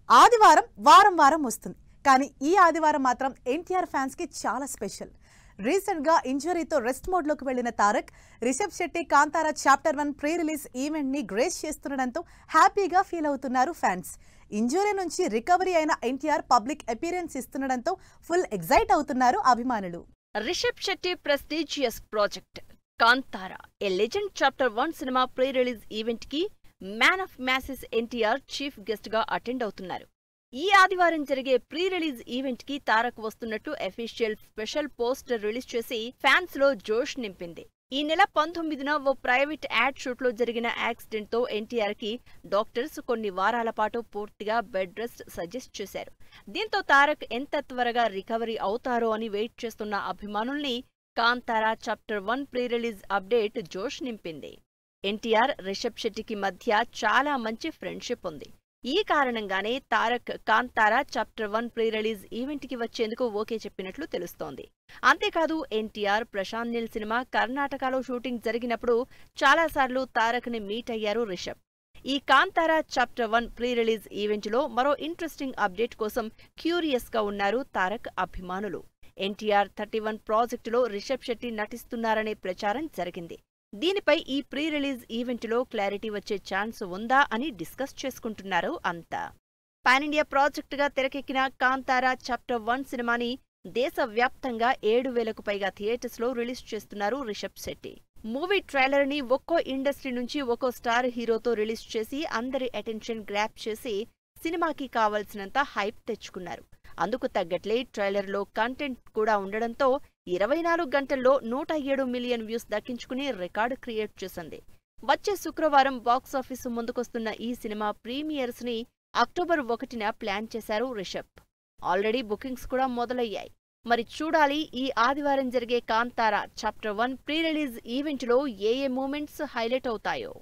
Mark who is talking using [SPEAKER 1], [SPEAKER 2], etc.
[SPEAKER 1] ఆదివారం వారం వారం వస్తుంది. కానీ ఈ ఆదివారం మాత్రం ఎన్టీఆర్ ఫ్యాన్స్ కి చాలా స్పెషల్. రీసెంట్ గా ఇంజరీతో రెస్ట్ మోడ్ లోకి వెళ్లిన Tarak, Rishab Shetty Kantara chapter 1 pre release event ని గ్రేస్ చేస్తుండడంతో హ్యాపీగా ఫీల్ అవుతున్నారు ఫ్యాన్స్. ఇంజరీ నుంచి రికవరీ అయిన ఎన్టీఆర్ పబ్లిక్ అపీరెన్స్ ఇస్తుండడంతో ఫుల్ ఎగ్జైట్ అవుతున్నారు అభిమానులు.
[SPEAKER 2] Rishab Shetty prestigious project Kantara a legend chapter 1 cinema pre release event కి man of masses NTR chief guest గా అటెండ్ అవుతున్నారు. ఈ ఆదివారం జరిగే ప్రీ రిలీజ్ ఈవెంట్ కి తారక్ వస్తున్నట్టు అఫీషియల్ స్పెషల్ పోస్టర్ రిలీజ్ చేసి ఫ్యాన్స్ లో జోష్ నింపింది. ఈ నెల 19న ఓ ప్రైవేట్ యాడ్ షూట్ లో జరిగిన యాక్సిడెంట్ తో ఎన్టీఆర్ కి డాక్టర్స్ కొన్ని వారాల పాటు పూర్తిగా బెడ్ రెస్ట్ సజెస్ట్ చేశారు. దీంతో తారక్ ఎంత త్వరగా రికవరీ అవుతారో అని వెయిట్ చేస్తున్న అభిమానుల్ని Kantara chapter 1 pre release update జోష్ నింపింది. ఎన్టీఆర్, రిషబ్ శెట్టికి మధ్య చాలా మంచి ఫ్రెండ్షిప్ ఉంది. ఈ కారణంగానే Tarak Kantara chapter 1 pre release event కి వచ్చేందుకు ఓకే చెప్పినట్లు తెలుస్తోంది. అంతేకాదు ఎన్టీఆర్, ప్రశాంత్ నీల్ సినిమా కర్ణాటకలో షూటింగ్ జరిగినప్పుడు చాలాసార్లు తారక్ ని మీట్ అయ్యారు రిషబ్. ఈ Kantara chapter 1 pre release event లో మరో ఇంట్రెస్టింగ్ అప్డేట్ కోసం క్యూరియస్ గా ఉన్నారు తారక్ అభిమానులు. ఎన్టీఆర్ 31 ప్రాజెక్టులో రిషబ్ శెట్టి నటిస్తున్నారనే ప్రచారం జరిగింది. దీనిపై ఈ ప్రీ రిలీజ్ ఈవెంట్లో క్లారిటీ వచ్చే ఛాన్స్ ఉందా అని డిస్కస్ చేసుకుంటున్నారు అంతా. పాన్ ఇండియా ప్రాజెక్టుగా తెరకెక్కిన కాంతారా చాప్టర్ 1 సినిమాని దేశవ్యాప్తంగా 7,000కు పైగా థియేటర్స్ లో రిలీజ్ చేస్తున్నారు రిషబ్ శెట్టి. మూవీ ట్రైలర్ ని ఒక్కో ఇండస్ట్రీ నుంచి ఒక్కో స్టార్ హీరోతో రిలీజ్ చేసి అందరి అటెన్షన్ గ్రాప్ చేసి సినిమాకి కావలసినంత హైప్ తెచ్చుకున్నారు. అందుకు తగ్గట్లే ట్రైలర్లో కంటెంట్ కూడా ఉండడంతో 24 గంటల్లో 107 మిలియన్ వ్యూస్ దక్కించుకుని రికార్డు క్రియేట్ చేసింది. వచ్చే శుక్రవారం బాక్సాఫీసు ముందుకొస్తున్న ఈ సినిమా ప్రీమియర్స్ ని అక్టోబర్ 1న ప్లాన్ చేశారు రిషబ్. ఆల్రెడీ బుకింగ్స్ కూడా మొదలయ్యాయి. మరి చూడాలి ఈ ఆదివారం జరిగే కాంతారా చాప్టర్ 1 ప్రీ రిలీజ్ ఈవెంట్లో ఏ మూమెంట్స్ హైలైట్ అవుతాయో.